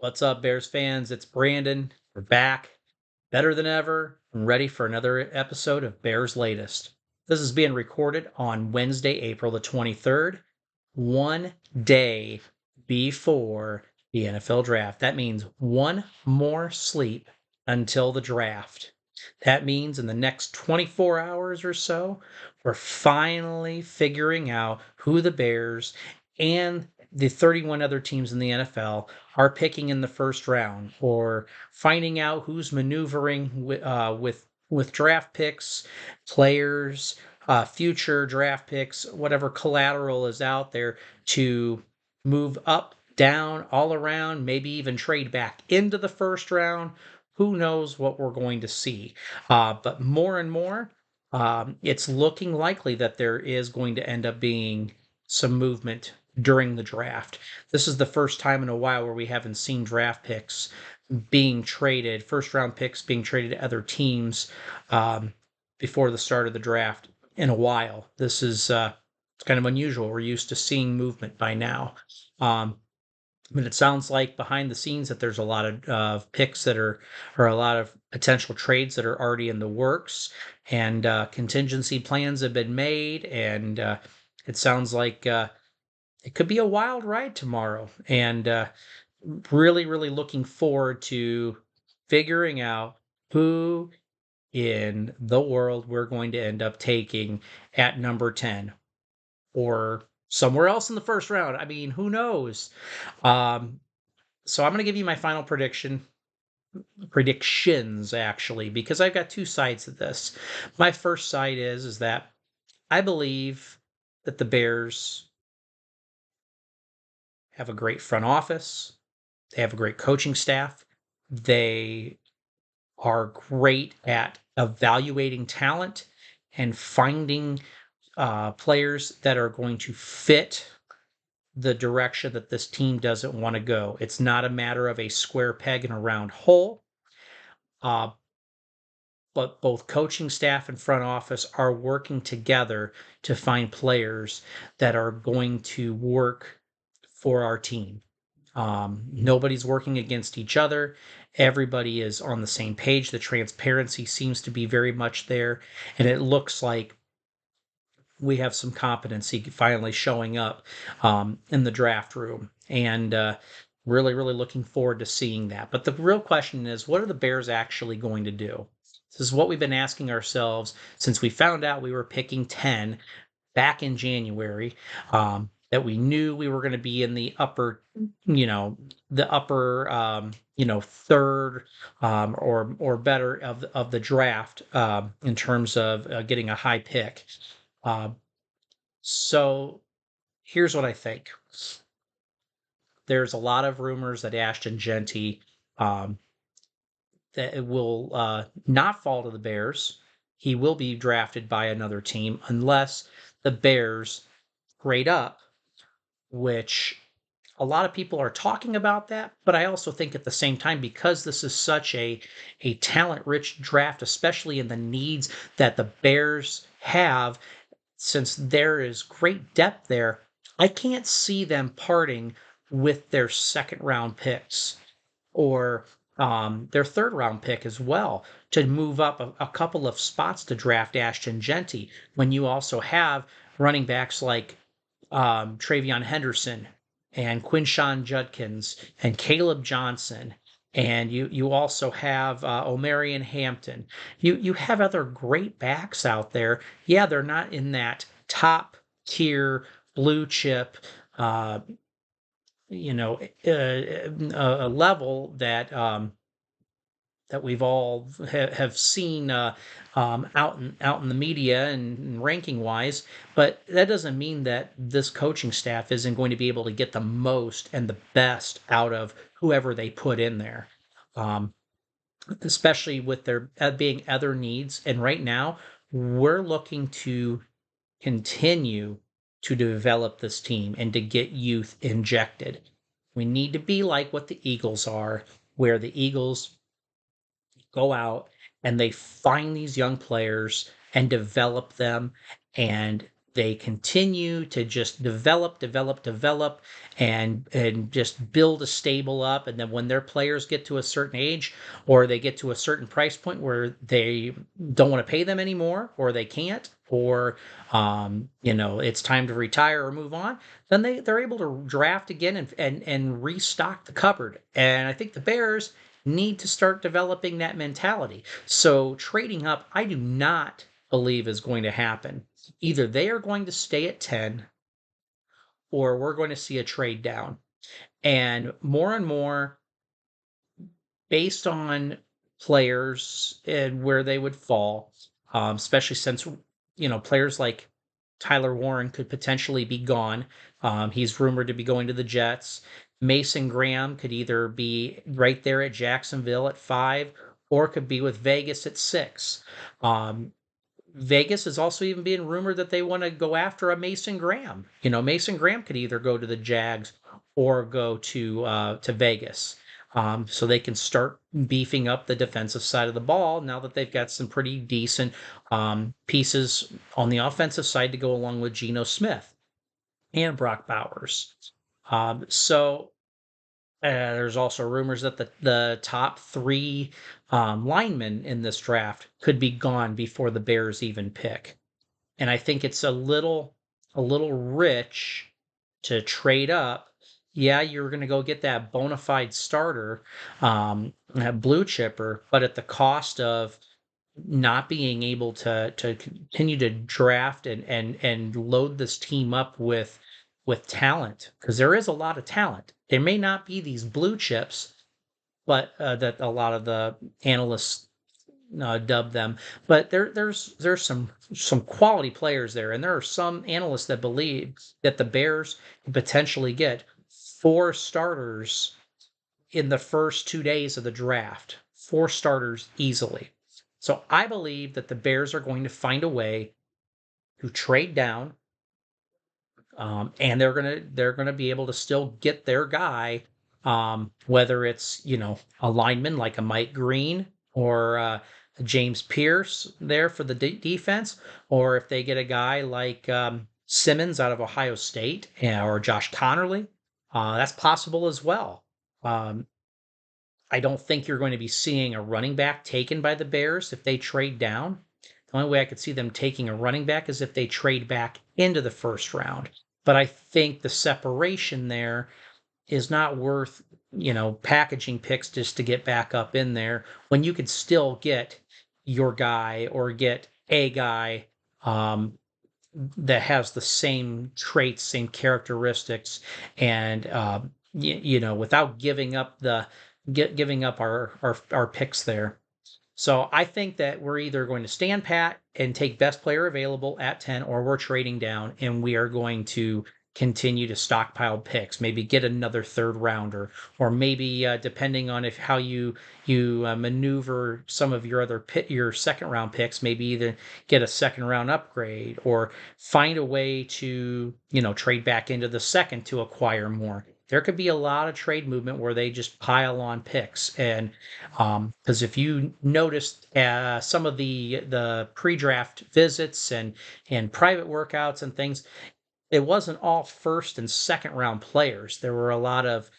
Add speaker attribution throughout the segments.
Speaker 1: What's up, Bears fans? It's Brandon. We're back, better than ever, and ready for another episode of Bears Latest. This is being recorded on Wednesday, April the 23rd, one day before the NFL draft. That means one more sleep until the draft. That means in the next 24 hours or so, we're finally figuring out who the Bears and the 31 other teams in the NFL are picking in the first round, or finding out who's maneuvering with draft picks, players, future draft picks, whatever collateral is out there to move up, down, all around, maybe even trade back into the first round. Who knows what we're going to see? But more and more, it's looking likely that there is going to end up being some movement during the draft. This is the first time in a while where we haven't seen draft picks being traded, first round picks being traded to other teams before the start of the draft in a while. This is it's kind of unusual. We're used to seeing movement by now. Um, but it sounds like behind the scenes that there's a lot of picks that are, or a lot of potential trades that are already in the works, and contingency plans have been made, and it sounds like it could be a wild ride tomorrow. And really, really looking forward to figuring out who in the world we're going to end up taking at number 10 or somewhere else in the first round. I mean, who knows? Um, so I'm going to give you my final predictions actually, because I've got two sides of this. My first side is that I believe that the Bears have a great front office. They have a great coaching staff. They are great at evaluating talent and finding players that are going to fit the direction that this team doesn't want to go. It's not a matter of a square peg in a round hole. Uh, but both coaching staff and front office are working together to find players that are going to work for our team. Nobody's working against each other. Everybody is on the same page. The transparency seems to be very much there, and it looks like we have some competency finally showing up in the draft room. And really, really looking forward to seeing that. But the real question is, what are the Bears actually going to do? This is what we've been asking ourselves since we found out we were picking 10 back in January. That we knew we were going to be in the upper, the upper, third or better of the draft in terms of getting a high pick. Uh, so here's what I think. There's a lot of rumors that Ashton Jeanty um, that it will not fall to the Bears. He will be drafted by another team unless the Bears grade up, which a lot of people are talking about that. But I also think at the same time, because this is such a talent rich draft, especially in the needs that the Bears have, since there is great depth there, I can't see them parting with their second round picks or their third round pick as well to move up a couple of spots to draft Ashton Jeanty when you also have running backs like Travion Henderson and Quinshawn Judkins and Caleb Johnson. And you also have Omarion Hampton. You have other great backs out there. Yeah, they're not in that top tier blue chip, uh, a level that we've all have seen out in the media and ranking wise, but that doesn't mean that this coaching staff isn't going to be able to get the most and the best out of whoever they put in there, um, especially with there being other needs. And right now, we're looking to continue to develop this team and to get youth injected. We need to be like what the Eagles are, where the Eagles go out and they find these young players and develop them and they continue to just develop, and just build a stable up. And then when their players get to a certain age, or they get to a certain price point where they don't want to pay them anymore, or they can't, or it's time to retire or move on, then they're able to draft again and restock the cupboard. And I think the Bears need to start developing that mentality. So trading up, I do not believe is going to happen. Either they are going to stay at 10, or we're going to see a trade down. And more, based on players and where they would fall, especially since, players like Tyler Warren could potentially be gone. He's rumored to be going to the Jets. Mason Graham could either be right there at Jacksonville at 5, or could be with Vegas at 6. Vegas is also even being rumored that they want to go after a Mason Graham. Mason Graham could either go to the Jags or go to Vegas. So they can start beefing up the defensive side of the ball now that they've got some pretty decent pieces on the offensive side to go along with Geno Smith and Brock Bowers. So there's also rumors that the top 3 linemen in this draft could be gone before the Bears even pick. And I think it's a little rich to trade up. Yeah, you're going to go get that bona fide starter, that blue chipper, but at the cost of not being able to continue to draft and load this team up with talent, because there is a lot of talent. There may not be these blue chips, but that a lot of the analysts dub them. But there's some quality players there, and there are some analysts that believe that the Bears can potentially get 4 starters in the first 2 days of the draft. 4 starters easily. So I believe that the Bears are going to find a way to trade down, and they're gonna be able to still get their guy, whether it's a lineman like a Mike Green, or James Pierce there for the defense, or if they get a guy like Simmons out of Ohio State, or Josh Connerly, that's possible as well. I don't think you're going to be seeing a running back taken by the Bears if they trade down. The only way I could see them taking a running back is if they trade back into the first round. But I think the separation there is not worth, packaging picks just to get back up in there when you could still get your guy, or get a guy that has the same traits, same characteristics, and without giving up our picks there. So I think that we're either going to stand pat and take best player available at 10, or we're trading down and we are going to continue to stockpile picks, maybe get another third rounder, or maybe depending on how you maneuver some of your second round picks, maybe either get a second round upgrade, or find a way to trade back into the second to acquire more. There could be a lot of trade movement where they just pile on picks. And because if you noticed some of the pre-draft visits and private workouts and things, it wasn't all first and second round players. There were a lot of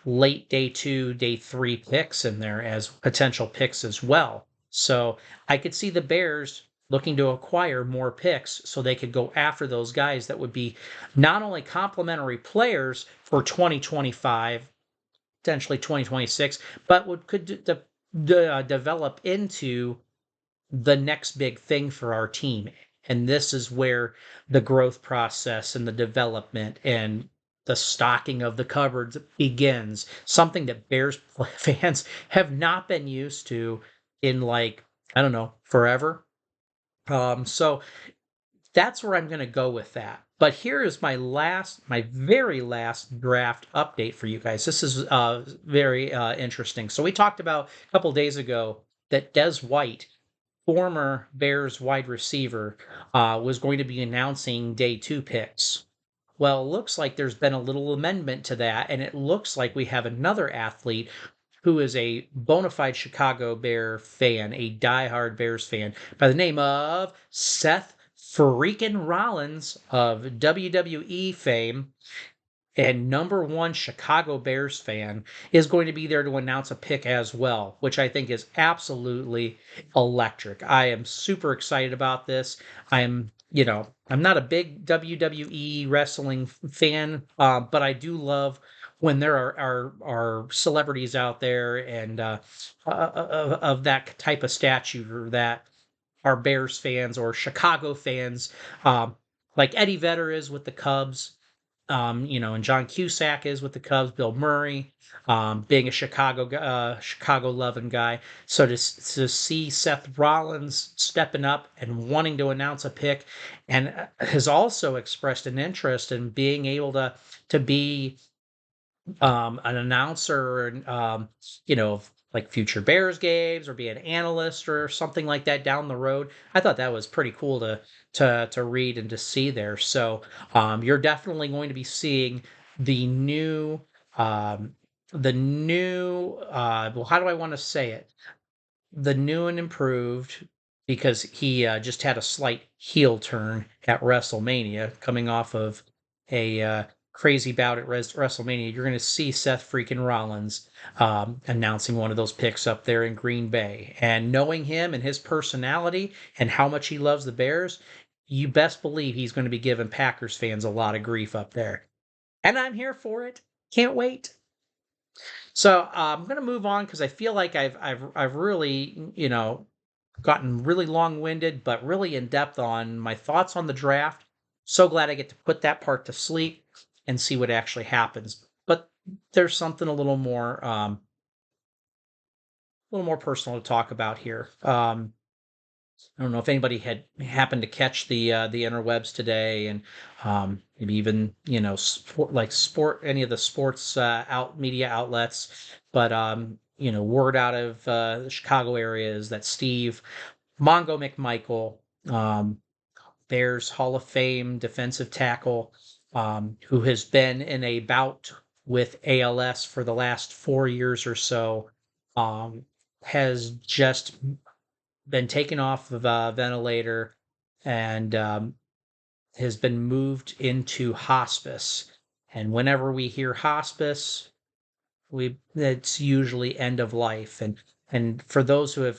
Speaker 1: late day 2, day 3 picks in there as potential picks as well. So I could see the Bears looking to acquire more picks so they could go after those guys that would be not only complementary players for 2025, potentially 2026, but could develop into the next big thing for our team. And this is where the growth process and the development and the stocking of the cupboards begins. Something that Bears fans have not been used to in, like, I don't know, forever. So that's where I'm going to go with that. But here is my very last draft update for you guys. This is very interesting. So we talked about a couple days ago that Des White, former Bears wide receiver, was going to be announcing day 2 picks. Well, it looks like there's been a little amendment to that, and it looks like we have another athlete who is a bona fide Chicago Bear fan, a diehard Bears fan, by the name of Seth freaking Rollins of WWE fame and number one Chicago Bears fan is going to be there to announce a pick as well, which I think is absolutely electric. I am super excited about this. I'm not a big WWE wrestling fan, but I do love when there are celebrities out there and of that type of stature that are Bears fans or Chicago fans, um, like Eddie Vedder is with the Cubs, and John Cusack is with the Cubs. Bill Murray, being a Chicago loving guy. So to see Seth Rollins stepping up and wanting to announce a pick, and has also expressed an interest in being able to be an announcer and like future Bears games or be an analyst or something like that down the road. I thought that was pretty cool to read and to see there. So you're definitely going to be seeing the new um, well, how do I want to say it? The new and improved, because he just had a slight heel turn at WrestleMania, coming off of a crazy bout at WrestleMania. You're going to see Seth freaking Rollins announcing one of those picks up there in Green Bay. And knowing him and his personality and how much he loves the Bears, you best believe he's going to be giving Packers fans a lot of grief up there. And I'm here for it. Can't wait. So I'm going to move on because I feel like I've really gotten really long-winded, but really in depth on my thoughts on the draft. So glad I get to put that part to sleep and see what actually happens. But there's something a little more personal to talk about here. I don't know if anybody had happened to catch the interwebs today, and maybe even sport any of the sports media outlets, but word out of the Chicago area is that Steve Mongo McMichael, Bears Hall of Fame defensive tackle, who has been in a bout with ALS for the last 4 years or so, has just been taken off of a ventilator and has been moved into hospice. And whenever we hear hospice, it's usually end of life. And for those who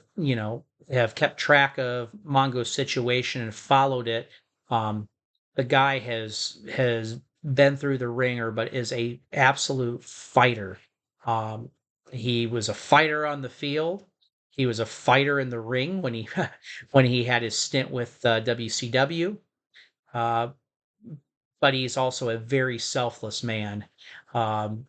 Speaker 1: have kept track of Mongo's situation and followed it, the guy has been through the ringer, but is a absolute fighter. He was a fighter on the field. He was a fighter in the ring when he when he had his stint with WCW. But he's also a very selfless man. I'm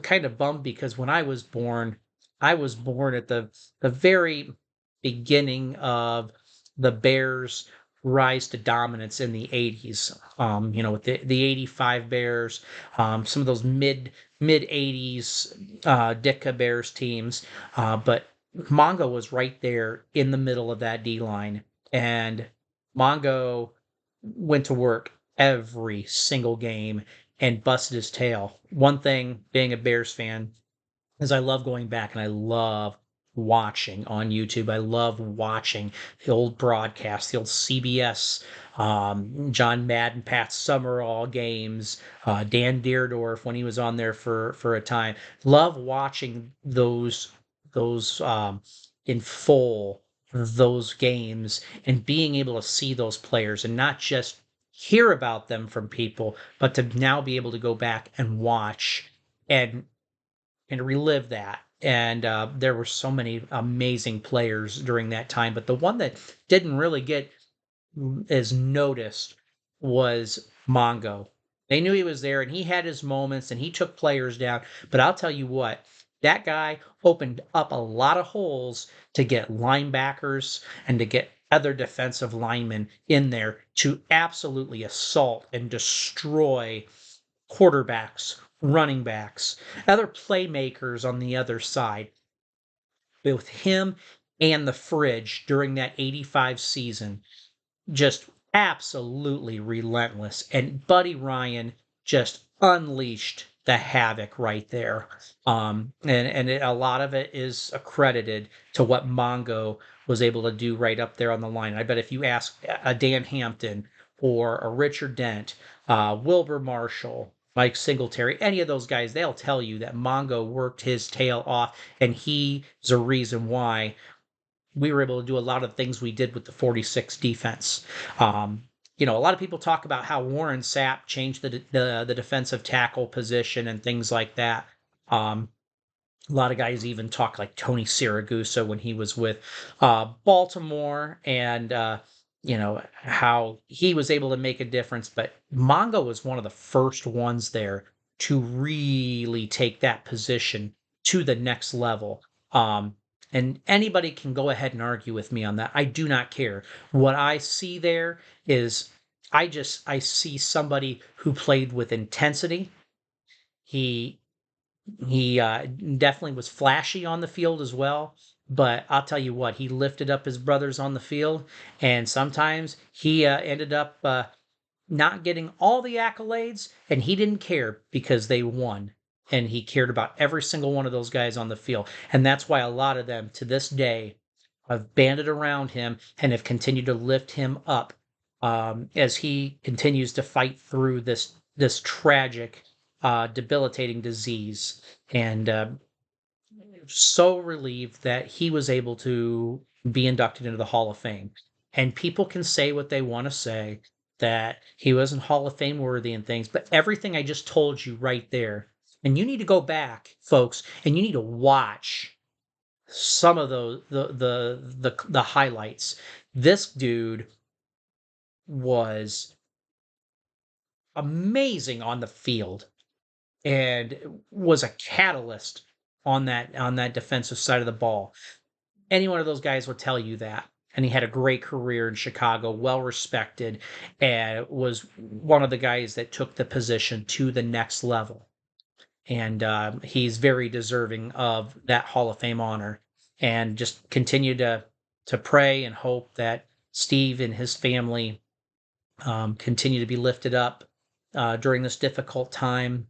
Speaker 1: kind of bummed because when I was born at the very beginning of the Bears' rise to dominance in the 80s. With the 85 Bears, some of those mid 80s Ditka Bears teams. But Mongo was right there in the middle of that D line. And Mongo went to work every single game and busted his tail. One thing, being a Bears fan, is I love going back and I love watching on YouTube. I love watching the old broadcasts, the old CBS, John Madden, Pat Summerall games, Dan Deerdorf when he was on there for a time. Love watching those in full, those games, and being able to see those players and not just hear about them from people, but to now be able to go back and watch and relive that. And there were so many amazing players during that time, but the one that didn't really get as noticed was Mongo. They knew he was there and he had his moments and he took players down. But I'll tell you what, that guy opened up a lot of holes to get linebackers and to get other defensive linemen in there to absolutely assault and destroy quarterbacks, running backs, other playmakers on the other side. With him and the Fridge during that 85 season, just absolutely relentless. And Buddy Ryan just unleashed the havoc right there. A lot of it is accredited to what Mongo was able to do right up there on the line. I bet if you ask a Dan Hampton or a Richard Dent, Wilbur Marshall, Mike Singletary, any of those guys, they'll tell you that Mongo worked his tail off, and he's a reason why we were able to do a lot of things we did with the 46 defense. Um, a lot of people talk about how Warren Sapp changed the defensive tackle position and things like that. Um, a lot of guys even talk like Tony Siragusa when he was with Baltimore, and how he was able to make a difference. But Mongo was one of the first ones there to really take that position to the next level. And anybody can go ahead and argue with me on that. I do not care. What I see there is I see somebody who played with intensity. He he definitely was flashy on the field as well. But I'll tell you what, he lifted up his brothers on the field, and sometimes he ended up not getting all the accolades, and he didn't care because they won. And he cared about every single one of those guys on the field. And that's why a lot of them to this day have banded around him and have continued to lift him up as he continues to fight through this tragic, debilitating disease. And so relieved that he was able to be inducted into the Hall of Fame. And people can say what they want to say, that he wasn't Hall of Fame worthy and things, but everything I just told you right there, and you need to go back, folks, and you need to watch some of the highlights. This dude was amazing on the field and was a catalyst on that defensive side of the ball. Any one of those guys would tell you that. And he had a great career in Chicago, well respected, and was one of the guys that took the position to the next level. And he's very deserving of that Hall of Fame honor. And just continue to pray and hope that Steve and his family continue to be lifted up during this difficult time.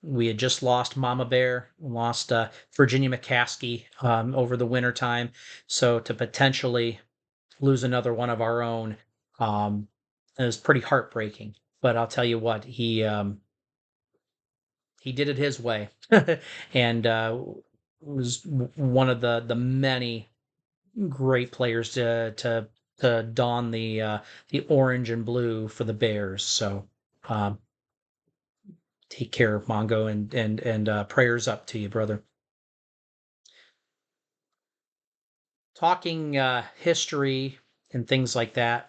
Speaker 1: We had just lost Mama Bear, lost Virginia McCaskey over the winter time. So to potentially lose another one of our own is pretty heartbreaking. But I'll tell you what, he did it his way, and was one of the many great players to don the orange and blue for the Bears. So um, take care, Mongo, and prayers up to you, brother. Talking history and things like that.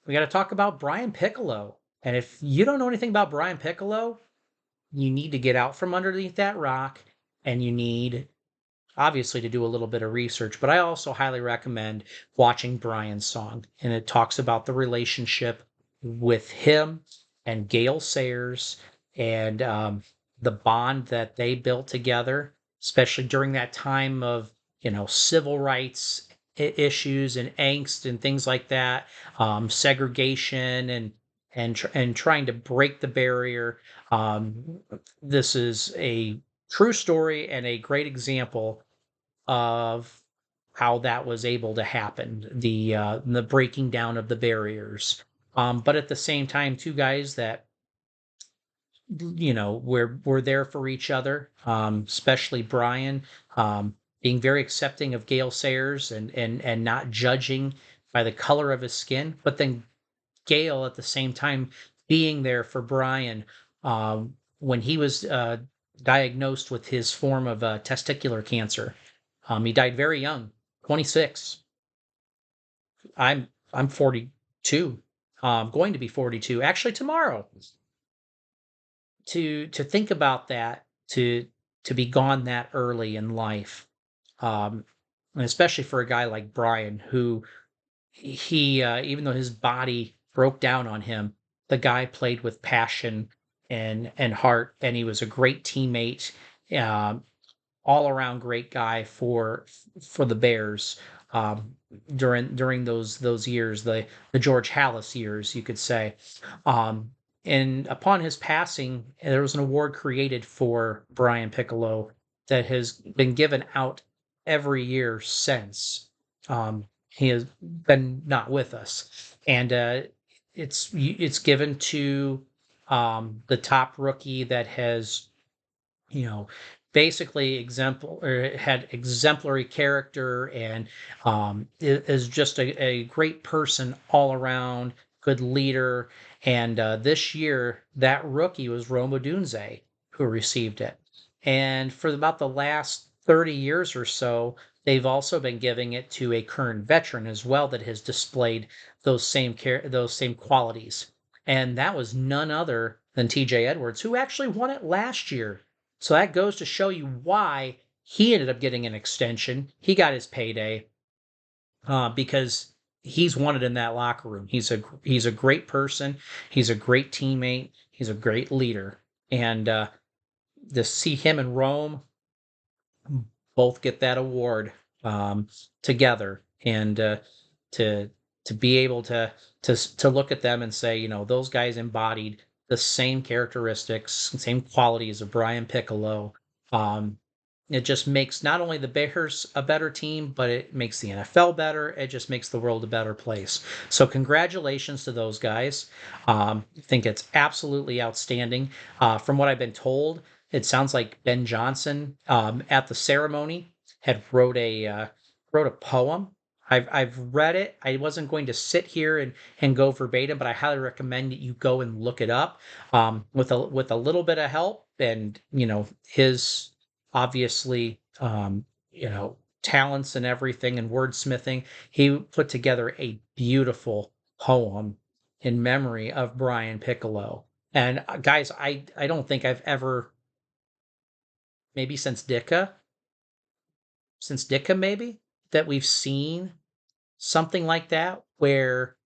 Speaker 1: We got to talk about Brian Piccolo. And if you don't know anything about Brian Piccolo, you need to get out from underneath that rock, and you need obviously to do a little bit of research, but I also highly recommend watching Brian's song. And it talks about the relationship with him and Gail Sayers, and the bond that they built together, especially during that time of, civil rights issues and angst and things like that, segregation and trying to break the barrier. This is a true story and a great example of how that was able to happen, the breaking down of the barriers. But at the same time, two guys that we're there for each other, especially Brian, being very accepting of Gale Sayers and not judging by the color of his skin, but then Gale at the same time being there for Brian when he was diagnosed with his form of testicular cancer. He died very young, 26. I'm 42. Going to be 42 actually tomorrow. To think about that, to be gone that early in life, and especially for a guy like Brian, who he even though his body broke down on him, the guy played with passion and heart, and he was a great teammate. Um, all around great guy for the Bears during those years, the George Halas years, you could say. And upon his passing, there was an award created for Brian Piccolo that has been given out every year since he has been not with us, and it's given to the top rookie that has, you know, basically had exemplary character and is just a great person all around, good leader. And this year, that rookie was Roma Dunze who received it. And for about the last 30 years or so, they've also been giving it to a current veteran as well that has displayed those same qualities. And that was none other than TJ Edwards, who actually won it last year. So that goes to show you why he ended up getting an extension. He got his payday because he's wanted in that locker room. He's a great person. He's a great teammate. He's a great leader. And to see him and Rome both get that award together, and to to be able to look at them and say, those guys embodied the same characteristics, same qualities of Brian Piccolo. Um, it just makes not only the Bears a better team, but it makes the NFL better. It just makes the world a better place. So congratulations to those guys. I think it's absolutely outstanding. From what I've been told, it sounds like Ben Johnson at the ceremony had wrote a poem. I've read it. I wasn't going to sit here and go verbatim, but I highly recommend that you go and look it up with a little bit of help, and his obviously talents and everything and wordsmithing. He put together a beautiful poem in memory of Brian Piccolo. And guys, I don't think I've ever, maybe since Dicka maybe, that we've seen something like that where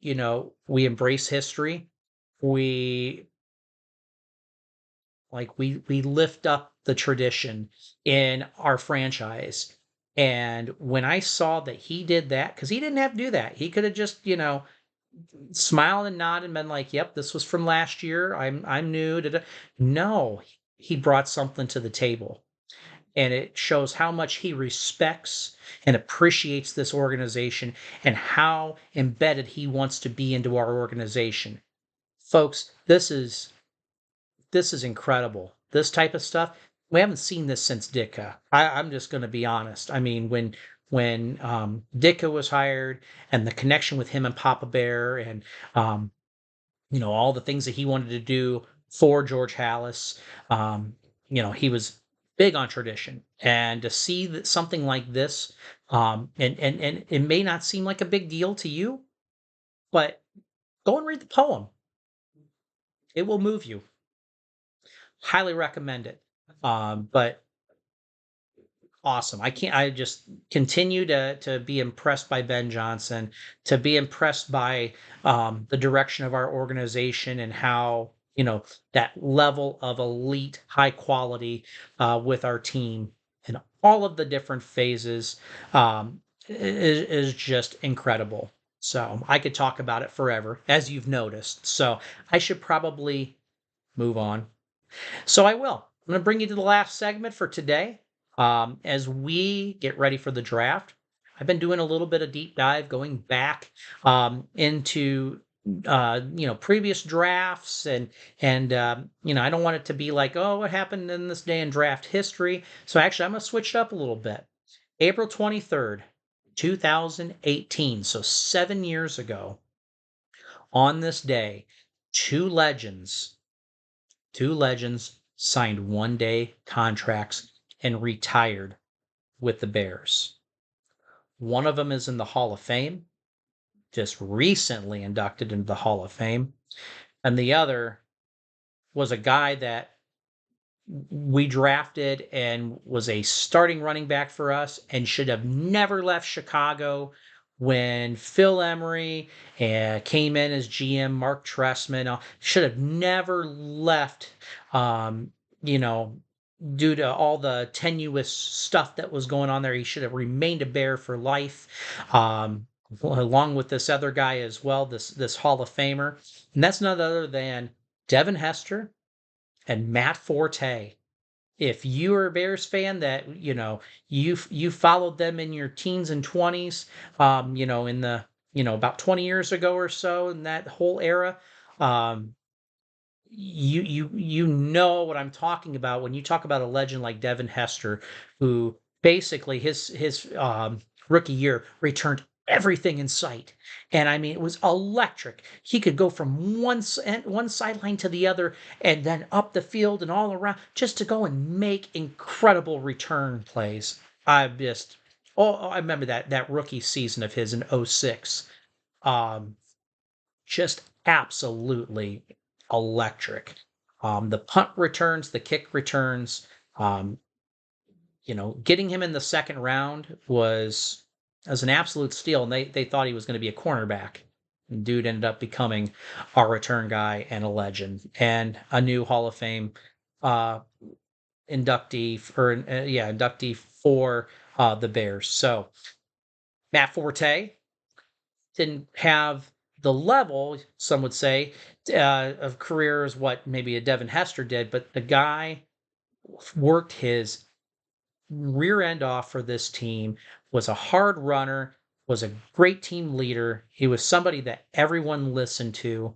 Speaker 1: we embrace history, we we lift up the tradition in our franchise. And when I saw that he did that, because he didn't have to do that, he could have just smiled and nodded and been like, "Yep, this was from last year. I'm new." Da-da. No, he brought something to the table, and it shows how much he respects and appreciates this organization and how embedded he wants to be into our organization. Folks, this is incredible. This type of stuff, we haven't seen this since Ditka. I'm just going to be honest. I mean, when Ditka was hired, and the connection with him and Papa Bear, and all the things that he wanted to do for George Halas, he was big on tradition. And to see that something like this, and it may not seem like a big deal to you, but go and read the poem. It will move you. Highly recommend it. But awesome. I just continue to be impressed by Ben Johnson, to be impressed by the direction of our organization, and how, that level of elite high quality with our team and all of the different phases is just incredible. So I could talk about it forever, as you've noticed. So I should probably move on. So I will. I'm going to bring you to the last segment for today. As we get ready for the draft, I've been doing a little bit of deep dive, going back into previous drafts, and I don't want it to be like, oh, what happened in this day in draft history. So actually, I'm going to switch it up a little bit. April 23rd, 2018. So 7 years ago, on this day, two legends signed one-day contracts and retired with the Bears. One of them is in the Hall of Fame, just recently inducted into the Hall of Fame. And the other was a guy that we drafted and was a starting running back for us and should have never left Chicago when Phil Emery came in as GM. Mark Trestman should have never left, due to all the tenuous stuff that was going on there. He should have remained a Bear for life, along with this other guy as well, this Hall of Famer. And that's none other than Devin Hester and Matt Forte. if you are a Bears fan that you followed them in your teens and 20s, in the about 20 years ago or so, in that whole era, um, you know what I'm talking about when you talk about a legend like Devin Hester, who basically his rookie year returned everything in sight. And I mean, it was electric. He could go from one sideline to the other and then up the field and all around just to go and make incredible return plays. I remember that rookie season of his in '06. Um, just absolutely electric. The punt returns, the kick returns, um, getting him in the second round was an absolute steal, and they thought he was going to be a cornerback. And dude ended up becoming a return guy and a legend and a new Hall of Fame uh, inductee for the Bears. So Matt Forte didn't have the level, some would say, of career as what maybe a Devin Hester did, but the guy worked his rear end off for this team, was a hard runner, was a great team leader. He was somebody that everyone listened to.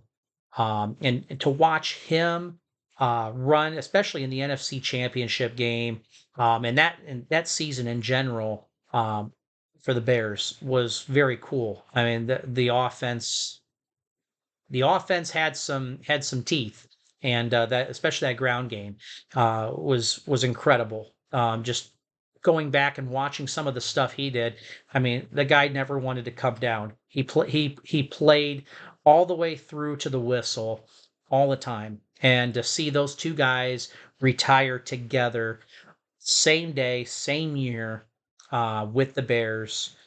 Speaker 1: And to watch him run, especially in the NFC Championship game, and that season in general, for the Bears was very cool. I mean, the offense had some teeth, and that especially that ground game was incredible. Just going back and watching some of the stuff he did. I mean, the guy never wanted to come down. He played all the way through to the whistle, all the time, and to see those two guys retire together, same day, same year, with the Bears,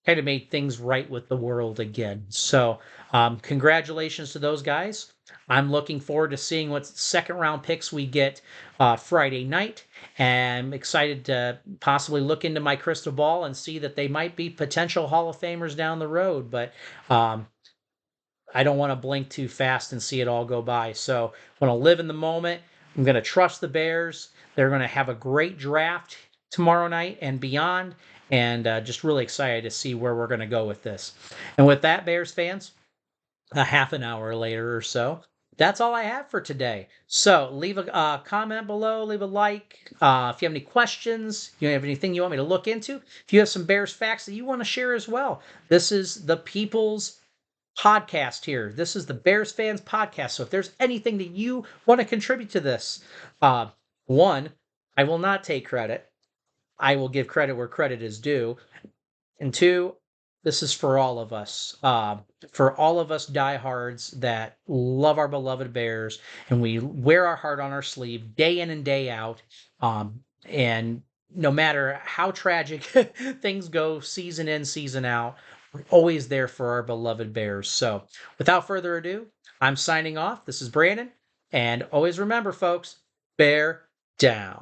Speaker 1: kind of made things right with the world again. So, congratulations to those guys. I'm looking forward to seeing what second round picks we get Friday night. And I'm excited to possibly look into my crystal ball and see that they might be potential Hall of Famers down the road. But um, I don't want to blink too fast and see it all go by. So I want to live in the moment. I'm going to trust the Bears. They're going to have a great draft tomorrow night and beyond. And just really excited to see where we're going to go with this. And with that, Bears fans, a half an hour later or so, that's all I have for today. So leave a comment below, leave a like. If you have any questions, you have anything you want me to look into, if you have some Bears facts that you want to share as well, this is the People's Podcast here. This is the Bears Fans Podcast. So if there's anything that you want to contribute to this, uh, one, I will not take credit. I will give credit where credit is due. And two, this is for all of us. For all of us diehards that love our beloved Bears, and we wear our heart on our sleeve day in and day out. And no matter how tragic things go, season in, season out, we're always there for our beloved Bears. So, without further ado, I'm signing off. This is Brandon, and always remember, folks, bear down.